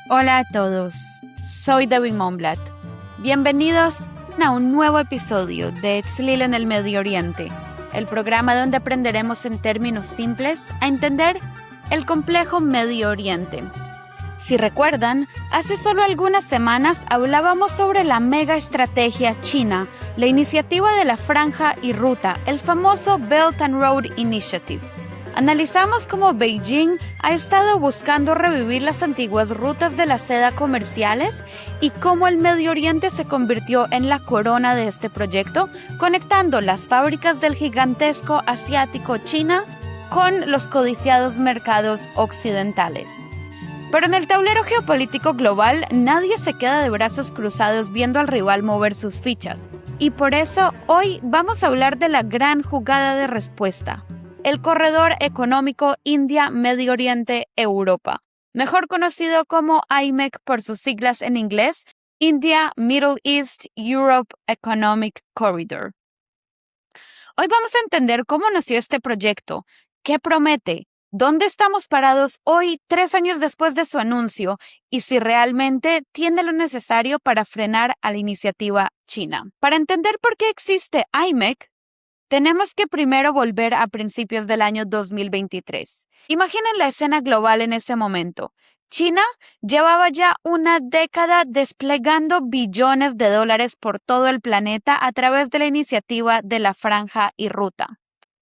Hola a todos, soy Debbie Monblatt. Bienvenidos a un nuevo episodio de Tzlil en el Medio Oriente, el programa donde aprenderemos en términos simples a entender el complejo Medio Oriente. Si recuerdan, hace solo algunas semanas hablábamos sobre la mega estrategia china, la iniciativa de la Franja y Ruta, el famoso Belt and Road Initiative. Analizamos cómo Beijing ha estado buscando revivir las antiguas rutas de la seda comerciales y cómo el Medio Oriente se convirtió en la corona de este proyecto, conectando las fábricas del gigantesco asiático China con los codiciados mercados occidentales. Pero en el tablero geopolítico global nadie se queda de brazos cruzados viendo al rival mover sus fichas. Y por eso hoy vamos a hablar de la gran jugada de respuesta. El corredor económico India-Medio Oriente-Europa, mejor conocido como IMEC por sus siglas en inglés, India Middle East Europe Economic Corridor. Hoy vamos a entender cómo nació este proyecto, qué promete, dónde estamos parados hoy 3 años después de su anuncio y si realmente tiene lo necesario para frenar a la iniciativa china. Para entender por qué existe IMEC, tenemos que primero volver a principios del año 2023. Imaginen la escena global en ese momento. China llevaba ya una década desplegando billones de dólares por todo el planeta a través de la iniciativa de la Franja y Ruta.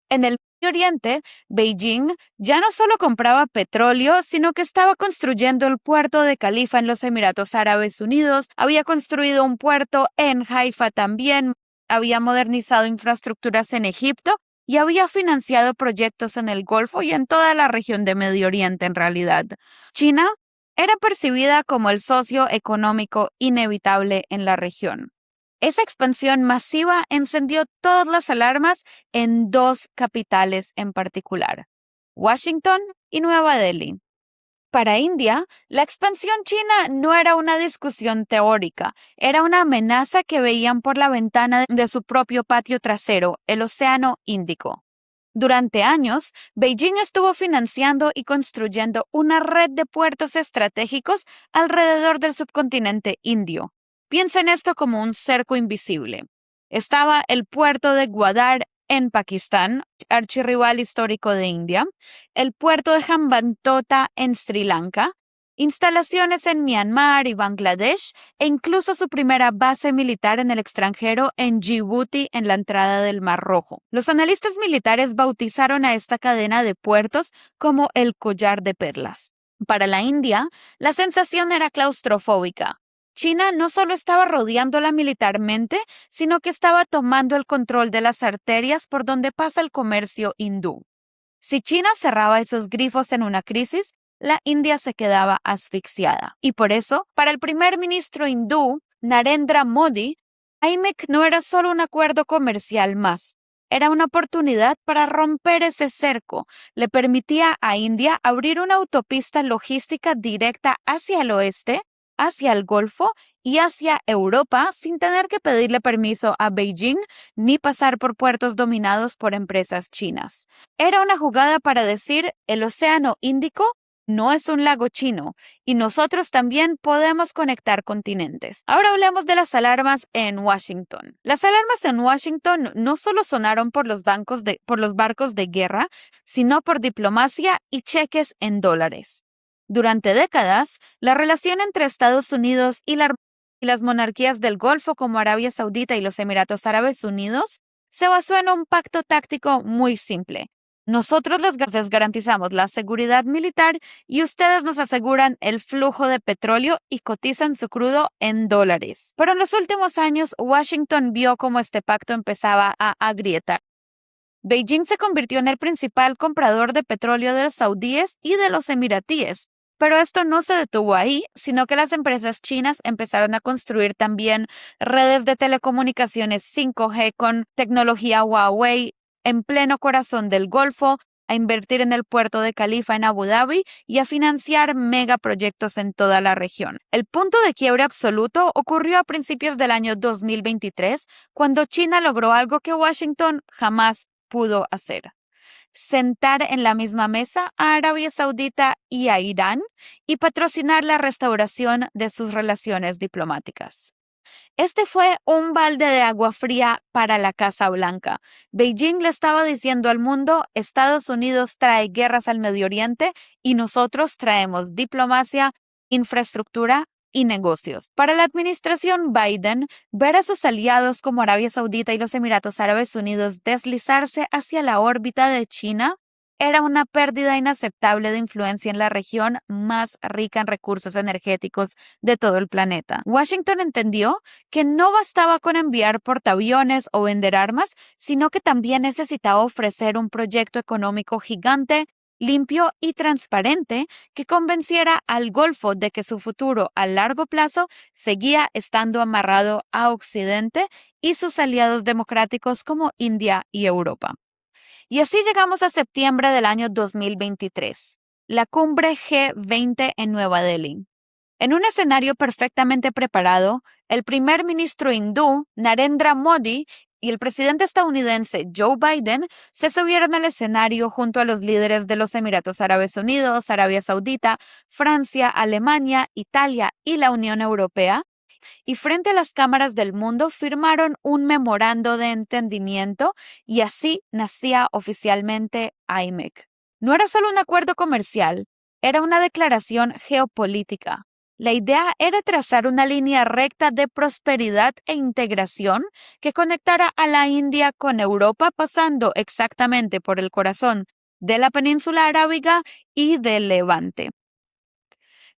En el Medio Oriente, Beijing ya no solo compraba petróleo, sino que estaba construyendo el puerto de Califa en los Emiratos Árabes Unidos, había construido un puerto en Haifa también, había modernizado infraestructuras en Egipto y había financiado proyectos en el Golfo y en toda la región de Medio Oriente en realidad. China era percibida como el socio económico inevitable en la región. Esa expansión masiva encendió todas las alarmas en 2 capitales en particular, Washington y Nueva Delhi. Para India, la expansión china no era una discusión teórica, era una amenaza que veían por la ventana de su propio patio trasero, el Océano Índico. Durante años, Beijing estuvo financiando y construyendo una red de puertos estratégicos alrededor del subcontinente indio. Piensen esto como un cerco invisible. Estaba el puerto de Gwadar en Pakistán, archirrival histórico de India, el puerto de Hambantota en Sri Lanka, instalaciones en Myanmar y Bangladesh e incluso su primera base militar en el extranjero en Djibouti en la entrada del Mar Rojo. Los analistas militares bautizaron a esta cadena de puertos como el collar de perlas. Para la India, la sensación era claustrofóbica. China no solo estaba rodeándola militarmente, sino que estaba tomando el control de las arterias por donde pasa el comercio hindú. Si China cerraba esos grifos en una crisis, la India se quedaba asfixiada. Y por eso, para el primer ministro hindú, Narendra Modi, IMEC no era solo un acuerdo comercial más. Era una oportunidad para romper ese cerco. Le permitía a India abrir una autopista logística directa hacia el oeste, hacia el Golfo y hacia Europa sin tener que pedirle permiso a Beijing ni pasar por puertos dominados por empresas chinas. Era una jugada para decir, el Océano Índico no es un lago chino y nosotros también podemos conectar continentes. Ahora hablemos de las alarmas en Washington. Las alarmas en Washington no solo sonaron por los barcos de guerra, sino por diplomacia y cheques en dólares. Durante décadas, la relación entre Estados Unidos y las monarquías del Golfo como Arabia Saudita y los Emiratos Árabes Unidos se basó en un pacto táctico muy simple. Nosotros les garantizamos la seguridad militar y ustedes nos aseguran el flujo de petróleo y cotizan su crudo en dólares. Pero en los últimos años, Washington vio cómo este pacto empezaba a agrietar. Beijing se convirtió en el principal comprador de petróleo de los saudíes y de los emiratíes. Pero esto no se detuvo ahí, sino que las empresas chinas empezaron a construir también redes de telecomunicaciones 5G con tecnología Huawei en pleno corazón del Golfo, a invertir en el puerto de Califa en Abu Dhabi y a financiar megaproyectos en toda la región. El punto de quiebre absoluto ocurrió a principios del año 2023, cuando China logró algo que Washington jamás pudo hacer. sentar en la misma mesa a Arabia Saudita y a Irán y patrocinar la restauración de sus relaciones diplomáticas. Este fue un balde de agua fría para la Casa Blanca. Beijing le estaba diciendo al mundo: Estados Unidos trae guerras al Medio Oriente y nosotros traemos diplomacia, infraestructura y negocios. Para la administración Biden, ver a sus aliados como Arabia Saudita y los Emiratos Árabes Unidos deslizarse hacia la órbita de China era una pérdida inaceptable de influencia en la región más rica en recursos energéticos de todo el planeta. Washington entendió que no bastaba con enviar portaaviones o vender armas, sino que también necesitaba ofrecer un proyecto económico gigante, limpio y transparente que convenciera al Golfo de que su futuro a largo plazo seguía estando amarrado a Occidente y sus aliados democráticos como India y Europa. Y así llegamos a septiembre del año 2023, la cumbre G20 en Nueva Delhi. En un escenario perfectamente preparado, el primer ministro hindú, Narendra Modi, y el presidente estadounidense Joe Biden se subieron al escenario junto a los líderes de los Emiratos Árabes Unidos, Arabia Saudita, Francia, Alemania, Italia y la Unión Europea, y frente a las cámaras del mundo firmaron un memorando de entendimiento y así nacía oficialmente IMEC. No era solo un acuerdo comercial, era una declaración geopolítica. La idea era trazar una línea recta de prosperidad e integración que conectara a la India con Europa, pasando exactamente por el corazón de la península arábiga y del Levante.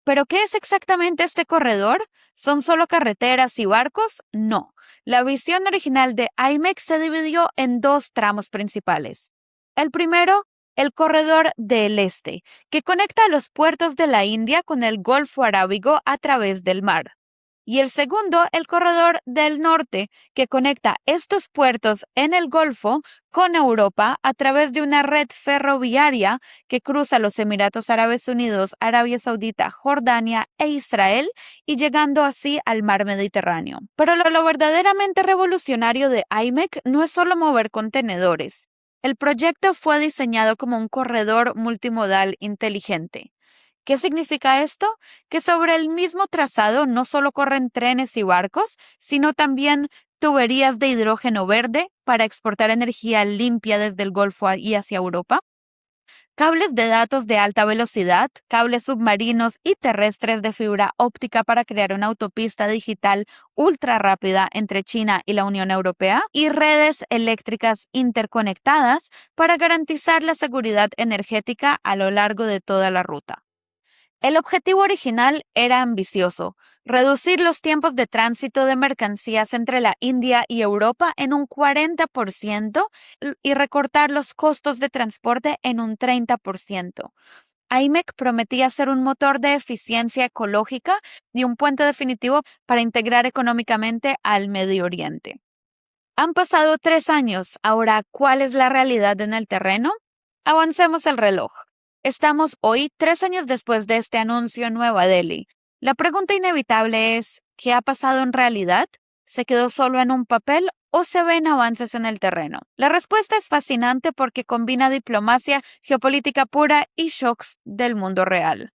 ¿Pero qué es exactamente este corredor? ¿Son solo carreteras y barcos? No. La visión original de IMEC se dividió en dos tramos principales. El primero, el corredor del este, que conecta los puertos de la India con el Golfo Arábigo a través del mar. Y el segundo, el corredor del norte, que conecta estos puertos en el Golfo con Europa a través de una red ferroviaria que cruza los Emiratos Árabes Unidos, Arabia Saudita, Jordania e Israel y llegando así al mar Mediterráneo. Pero lo verdaderamente revolucionario de IMEC no es solo mover contenedores. El proyecto fue diseñado como un corredor multimodal inteligente. ¿Qué significa esto? Que sobre el mismo trazado no solo corren trenes y barcos, sino también tuberías de hidrógeno verde para exportar energía limpia desde el Golfo y hacia Europa, cables de datos de alta velocidad, cables submarinos y terrestres de fibra óptica para crear una autopista digital ultra rápida entre China y la Unión Europea, y redes eléctricas interconectadas para garantizar la seguridad energética a lo largo de toda la ruta. El objetivo original era ambicioso: reducir los tiempos de tránsito de mercancías entre la India y Europa en un 40% y recortar los costos de transporte en un 30%. IMEC prometía ser un motor de eficiencia ecológica y un puente definitivo para integrar económicamente al Medio Oriente. Han pasado 3 años. Ahora, ¿cuál es la realidad en el terreno? Avancemos el reloj. Estamos hoy 3 años después de este anuncio en Nueva Delhi. La pregunta inevitable es: ¿qué ha pasado en realidad? ¿Se quedó solo en un papel o se ven avances en el terreno? La respuesta es fascinante porque combina diplomacia, geopolítica pura y shocks del mundo real.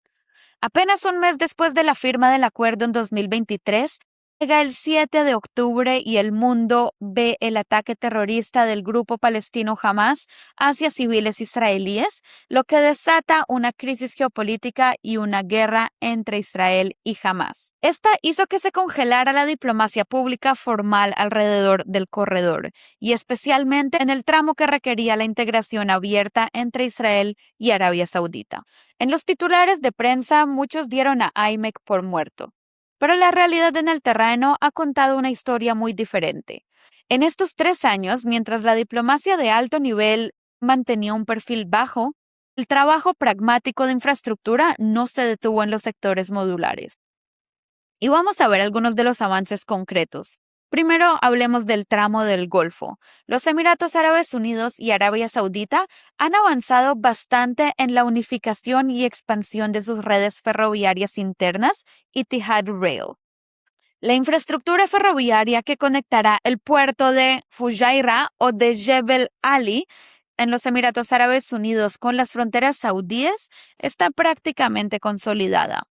Apenas un mes después de la firma del acuerdo en 2023, llega el 7 de octubre y el mundo ve el ataque terrorista del grupo palestino Hamas hacia civiles israelíes, lo que desata una crisis geopolítica y una guerra entre Israel y Hamas. Esta hizo que se congelara la diplomacia pública formal alrededor del corredor, y especialmente en el tramo que requería la integración abierta entre Israel y Arabia Saudita. En los titulares de prensa, muchos dieron a IMEC por muerto. Pero la realidad en el terreno ha contado una historia muy diferente. En estos 3 años, mientras la diplomacia de alto nivel mantenía un perfil bajo, el trabajo pragmático de infraestructura no se detuvo en los sectores modulares. Y vamos a ver algunos de los avances concretos. Primero, hablemos del tramo del Golfo. Los Emiratos Árabes Unidos y Arabia Saudita han avanzado bastante en la unificación y expansión de sus redes ferroviarias internas, Etihad Rail. La infraestructura ferroviaria que conectará el puerto de Fujairah o de Jebel Ali en los Emiratos Árabes Unidos con las fronteras saudíes está prácticamente consolidada.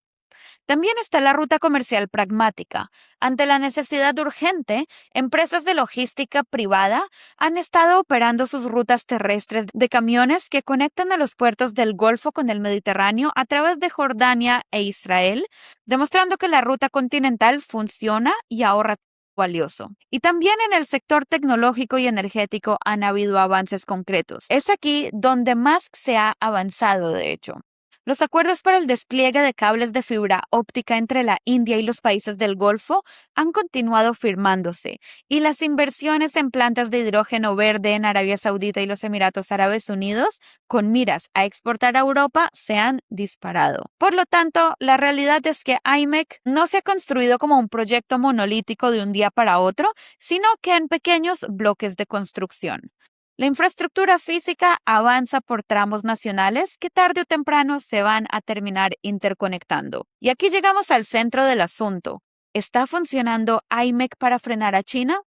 También está la ruta comercial pragmática. Ante la necesidad urgente, empresas de logística privada han estado operando sus rutas terrestres de camiones que conectan a los puertos del Golfo con el Mediterráneo a través de Jordania e Israel, demostrando que la ruta continental funciona y ahorra valioso. Y también en el sector tecnológico y energético han habido avances concretos. Es aquí donde más se ha avanzado, de hecho. Los acuerdos para el despliegue de cables de fibra óptica entre la India y los países del Golfo han continuado firmándose, y las inversiones en plantas de hidrógeno verde en Arabia Saudita y los Emiratos Árabes Unidos, con miras a exportar a Europa, se han disparado. Por lo tanto, la realidad es que IMEC no se ha construido como un proyecto monolítico de un día para otro, sino que en pequeños bloques de construcción. La infraestructura física avanza por tramos nacionales que tarde o temprano se van a terminar interconectando. Y aquí llegamos al centro del asunto. ¿Está funcionando IMEC para frenar a China?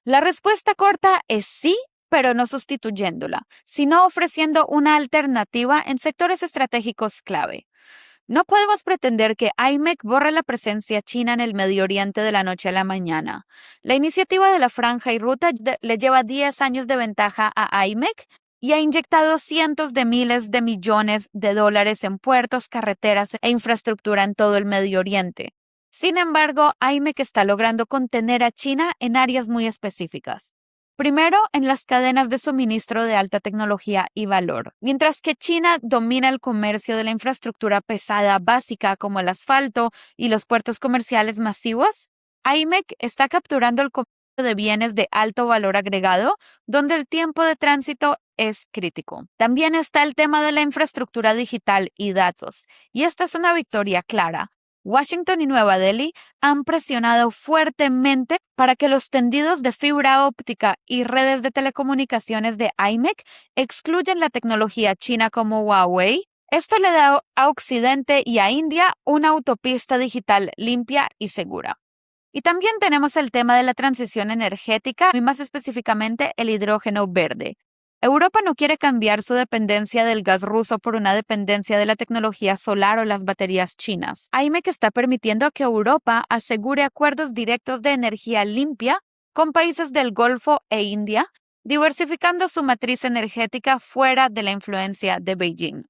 La respuesta corta es sí, pero no sustituyéndola, sino ofreciendo una alternativa en sectores estratégicos clave. No podemos pretender que IMEC borre la presencia china en el Medio Oriente de la noche a la mañana. La iniciativa de la Franja y Ruta le lleva 10 años de ventaja a IMEC y ha inyectado cientos de miles de millones de dólares en puertos, carreteras e infraestructura en todo el Medio Oriente. Sin embargo, IMEC está logrando contener a China en áreas muy específicas. Primero, en las cadenas de suministro de alta tecnología y valor. Mientras que China domina el comercio de la infraestructura pesada básica como el asfalto y los puertos comerciales masivos, IMEC está capturando el comercio de bienes de alto valor agregado, donde el tiempo de tránsito es crítico. También está el tema de la infraestructura digital y datos, y esta es una victoria clara. Washington y Nueva Delhi han presionado fuertemente para que los tendidos de fibra óptica y redes de telecomunicaciones de IMEC excluyan la tecnología china como Huawei. Esto le da a Occidente y a India una autopista digital limpia y segura. Y también tenemos el tema de la transición energética y más específicamente el hidrógeno verde. Europa no quiere cambiar su dependencia del gas ruso por una dependencia de la tecnología solar o las baterías chinas. IMEC está permitiendo que Europa asegure acuerdos directos de energía limpia con países del Golfo e India, diversificando su matriz energética fuera de la influencia de Beijing.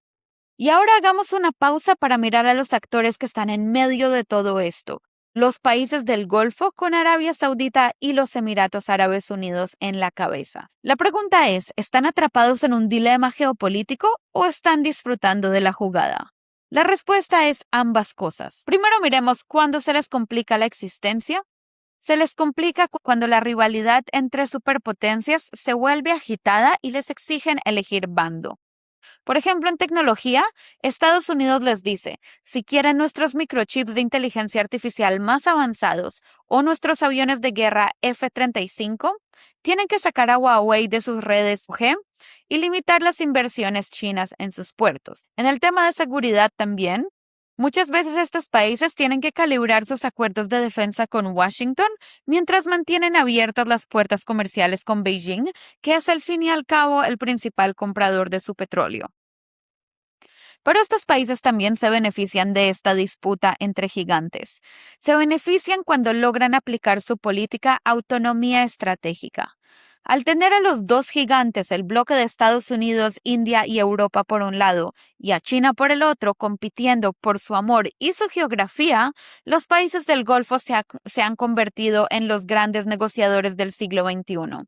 Y ahora hagamos una pausa para mirar a los actores que están en medio de todo esto. Los países del Golfo con Arabia Saudita y los Emiratos Árabes Unidos en la cabeza. La pregunta es, ¿están atrapados en un dilema geopolítico o están disfrutando de la jugada? La respuesta es ambas cosas. Primero miremos cuándo se les complica la existencia. Se les complica cuando la rivalidad entre superpotencias se vuelve agitada y les exigen elegir bando. Por ejemplo, en tecnología, Estados Unidos les dice, si quieren nuestros microchips de inteligencia artificial más avanzados o nuestros aviones de guerra F-35, tienen que sacar a Huawei de sus redes 5G y limitar las inversiones chinas en sus puertos. En el tema de seguridad también, muchas veces estos países tienen que calibrar sus acuerdos de defensa con Washington mientras mantienen abiertas las puertas comerciales con Beijing, que es al fin y al cabo el principal comprador de su petróleo. Pero estos países también se benefician de esta disputa entre gigantes. Se benefician cuando logran aplicar su política autonomía estratégica. Al tener a los dos gigantes, el bloque de Estados Unidos, India y Europa por un lado, y a China por el otro, compitiendo por su amor y su geografía, los países del Golfo se han convertido en los grandes negociadores del siglo XXI.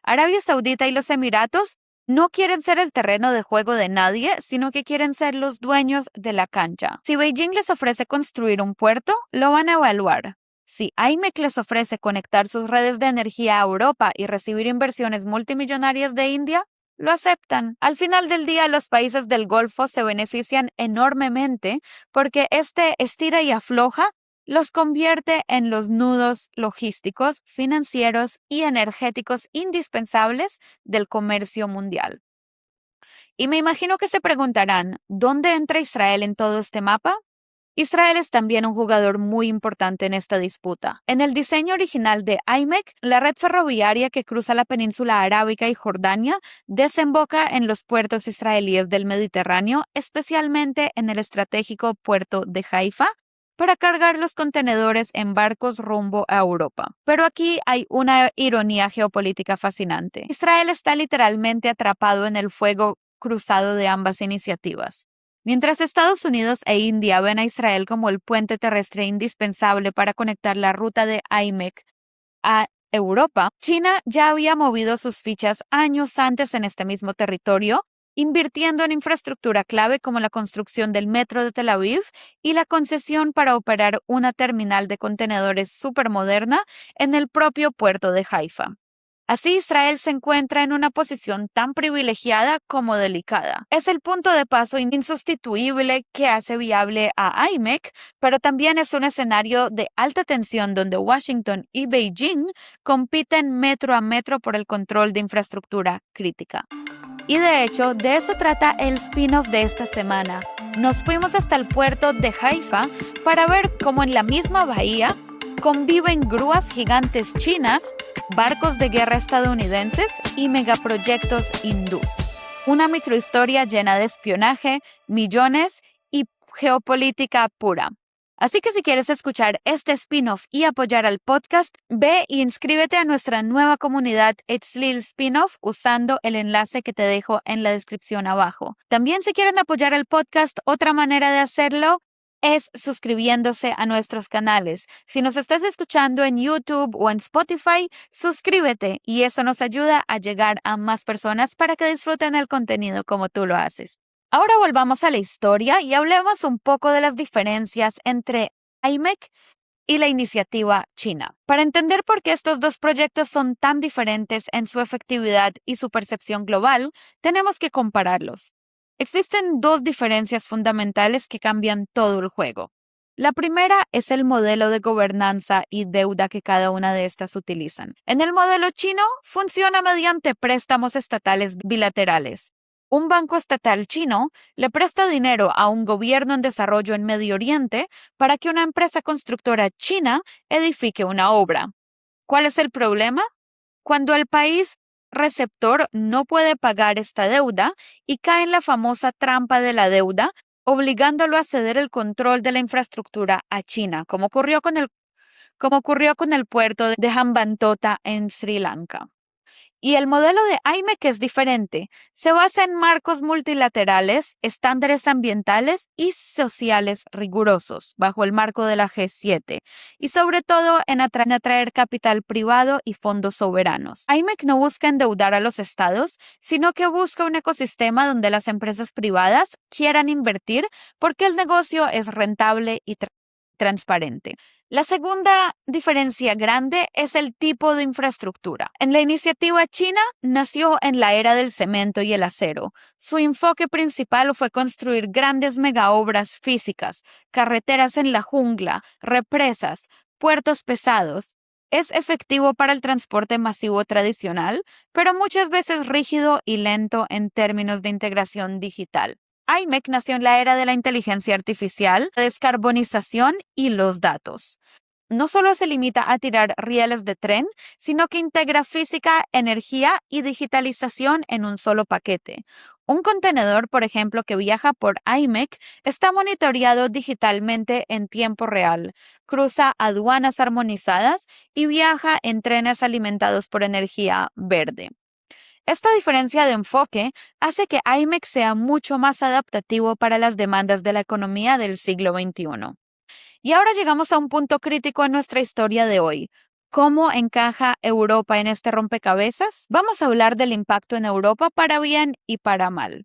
Arabia Saudita y los Emiratos no quieren ser el terreno de juego de nadie, sino que quieren ser los dueños de la cancha. Si Beijing les ofrece construir un puerto, lo van a evaluar. Si IMEC les ofrece conectar sus redes de energía a Europa y recibir inversiones multimillonarias de India, lo aceptan. Al final del día, los países del Golfo se benefician enormemente porque este estira y afloja los convierte en los nudos logísticos, financieros y energéticos indispensables del comercio mundial. Y me imagino que se preguntarán, ¿dónde entra Israel en todo este mapa? Israel es también un jugador muy importante en esta disputa. En el diseño original de IMEC, la red ferroviaria que cruza la península arábica y Jordania desemboca en los puertos israelíes del Mediterráneo, especialmente en el estratégico puerto de Haifa, para cargar los contenedores en barcos rumbo a Europa. Pero aquí hay una ironía geopolítica fascinante. Israel está literalmente atrapado en el fuego cruzado de ambas iniciativas. Mientras Estados Unidos e India ven a Israel como el puente terrestre indispensable para conectar la ruta de IMEC a Europa, China ya había movido sus fichas años antes en este mismo territorio, invirtiendo en infraestructura clave como la construcción del metro de Tel Aviv y la concesión para operar una terminal de contenedores supermoderna en el propio puerto de Haifa. Así Israel se encuentra en una posición tan privilegiada como delicada. Es el punto de paso insustituible que hace viable a IMEC, pero también es un escenario de alta tensión donde Washington y Beijing compiten metro a metro por el control de infraestructura crítica. Y de hecho, de eso trata el spin-off de esta semana. Nos fuimos hasta el puerto de Haifa para ver cómo en la misma bahía conviven grúas gigantes chinas, barcos de guerra estadounidenses y megaproyectos hindús. Una microhistoria llena de espionaje, millones y geopolítica pura. Así que si quieres escuchar este spin-off y apoyar al podcast, ve y inscríbete a nuestra nueva comunidad Etzlil Spin-off usando el enlace que te dejo en la descripción abajo. También si quieren apoyar al podcast, otra manera de hacerlo es suscribiéndose a nuestros canales. Si nos estás escuchando en YouTube o en Spotify, suscríbete y eso nos ayuda a llegar a más personas para que disfruten el contenido como tú lo haces. Ahora volvamos a la historia y hablemos un poco de las diferencias entre IMEC y la iniciativa china. Para entender por qué estos dos proyectos son tan diferentes en su efectividad y su percepción global, tenemos que compararlos. Existen dos diferencias fundamentales que cambian todo el juego. La primera es el modelo de gobernanza y deuda que cada una de estas utilizan. En el modelo chino, funciona mediante préstamos estatales bilaterales. Un banco estatal chino le presta dinero a un gobierno en desarrollo en Medio Oriente para que una empresa constructora china edifique una obra. ¿Cuál es el problema? Cuando el país receptor no puede pagar esta deuda y cae en la famosa trampa de la deuda, obligándolo a ceder el control de la infraestructura a China, como ocurrió con el puerto de Hambantota en Sri Lanka. Y el modelo de IMEC es diferente. Se basa en marcos multilaterales, estándares ambientales y sociales rigurosos, bajo el marco de la G7, y sobre todo en atraer capital privado y fondos soberanos. IMEC no busca endeudar a los estados, sino que busca un ecosistema donde las empresas privadas quieran invertir porque el negocio es rentable y transparente. La segunda diferencia grande es el tipo de infraestructura. En la iniciativa china nació en la era del cemento y el acero. Su enfoque principal fue construir grandes megaobras físicas, carreteras en la jungla, represas, puertos pesados. Es efectivo para el transporte masivo tradicional, pero muchas veces rígido y lento en términos de integración digital. IMEC nació en la era de la inteligencia artificial, la descarbonización y los datos. No solo se limita a tirar rieles de tren, sino que integra física, energía y digitalización en un solo paquete. Un contenedor, por ejemplo, que viaja por IMEC, está monitoreado digitalmente en tiempo real, cruza aduanas armonizadas y viaja en trenes alimentados por energía verde. Esta diferencia de enfoque hace que IMEC sea mucho más adaptativo para las demandas de la economía del siglo XXI. Y ahora llegamos a un punto crítico en nuestra historia de hoy. ¿Cómo encaja Europa en este rompecabezas? Vamos a hablar del impacto en Europa para bien y para mal.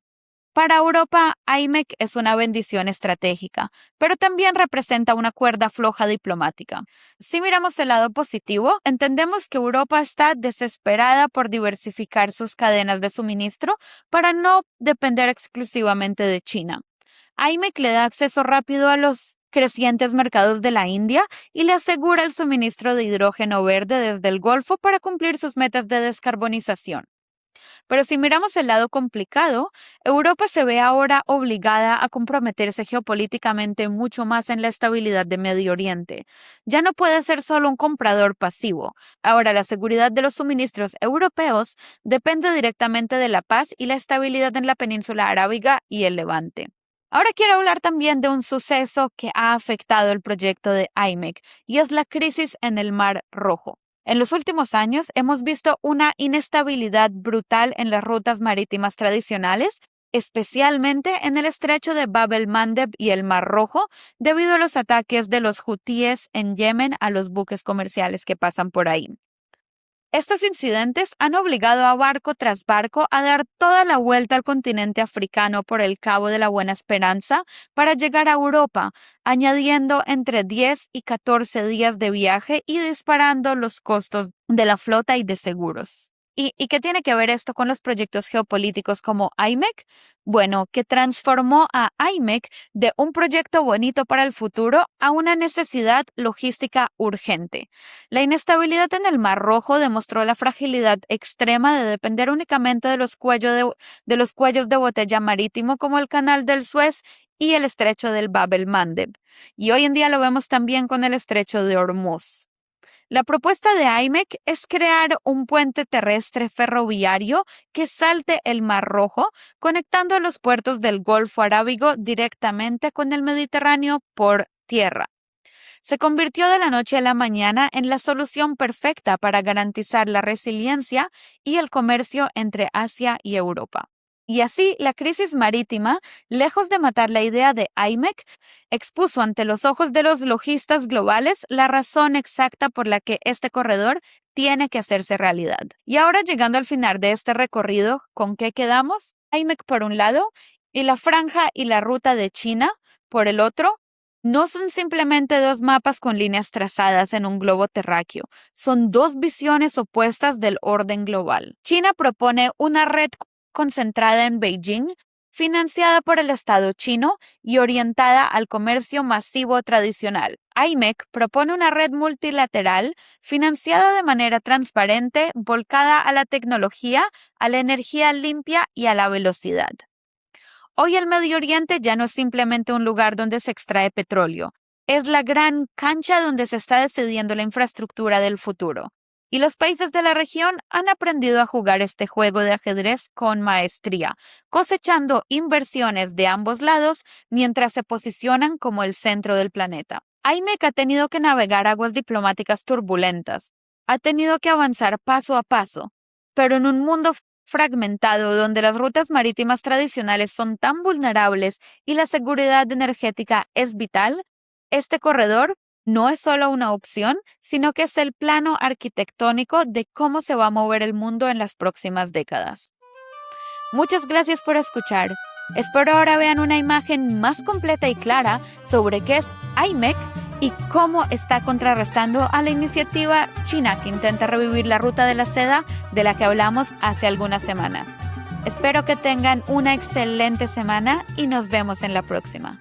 Para Europa, IMEC es una bendición estratégica, pero también representa una cuerda floja diplomática. Si miramos el lado positivo, entendemos que Europa está desesperada por diversificar sus cadenas de suministro para no depender exclusivamente de China. IMEC le da acceso rápido a los crecientes mercados de la India y le asegura el suministro de hidrógeno verde desde el Golfo para cumplir sus metas de descarbonización. Pero si miramos el lado complicado, Europa se ve ahora obligada a comprometerse geopolíticamente mucho más en la estabilidad de Medio Oriente. Ya no puede ser solo un comprador pasivo. Ahora la seguridad de los suministros europeos depende directamente de la paz y la estabilidad en la península arábiga y el Levante. Ahora quiero hablar también de un suceso que ha afectado el proyecto de IMEC y es la crisis en el Mar Rojo. En los últimos años hemos visto una inestabilidad brutal en las rutas marítimas tradicionales, especialmente en el estrecho de Bab el-Mandeb y el Mar Rojo, debido a los ataques de los hutíes en Yemen a los buques comerciales que pasan por ahí. Estos incidentes han obligado a barco tras barco a dar toda la vuelta al continente africano por el Cabo de la Buena Esperanza para llegar a Europa, añadiendo entre 10 y 14 días de viaje y disparando los costos de la flota y de seguros. ¿Y qué tiene que ver esto con los proyectos geopolíticos como IMEC? Bueno, que transformó a IMEC de un proyecto bonito para el futuro a una necesidad logística urgente. La inestabilidad en el Mar Rojo demostró la fragilidad extrema de depender únicamente de los cuellos de botella marítimo como el Canal del Suez y el estrecho del Bab el-Mandeb. Y hoy en día lo vemos también con el estrecho de Hormuz. La propuesta de IMEC es crear un puente terrestre ferroviario que salte el Mar Rojo, conectando los puertos del Golfo Arábigo directamente con el Mediterráneo por tierra. Se convirtió de la noche a la mañana en la solución perfecta para garantizar la resiliencia y el comercio entre Asia y Europa. Y así, la crisis marítima, lejos de matar la idea de IMEC, expuso ante los ojos de los logistas globales la razón exacta por la que este corredor tiene que hacerse realidad. Y ahora, llegando al final de este recorrido, ¿con qué quedamos? IMEC por un lado y la franja y la ruta de China por el otro. No son simplemente dos mapas con líneas trazadas en un globo terráqueo, son dos visiones opuestas del orden global. China propone una red concentrada en Beijing, financiada por el Estado chino y orientada al comercio masivo tradicional. IMEC propone una red multilateral financiada de manera transparente, volcada a la tecnología, a la energía limpia y a la velocidad. Hoy el Medio Oriente ya no es simplemente un lugar donde se extrae petróleo, es la gran cancha donde se está decidiendo la infraestructura del futuro. Y los países de la región han aprendido a jugar este juego de ajedrez con maestría, cosechando inversiones de ambos lados mientras se posicionan como el centro del planeta. IMEC ha tenido que navegar aguas diplomáticas turbulentas, ha tenido que avanzar paso a paso, pero en un mundo fragmentado donde las rutas marítimas tradicionales son tan vulnerables y la seguridad energética es vital, este corredor no es solo una opción, sino que es el plano arquitectónico de cómo se va a mover el mundo en las próximas décadas. Muchas gracias por escuchar. Espero ahora vean una imagen más completa y clara sobre qué es IMEC y cómo está contrarrestando a la iniciativa china que intenta revivir la ruta de la seda de la que hablamos hace algunas semanas. Espero que tengan una excelente semana y nos vemos en la próxima.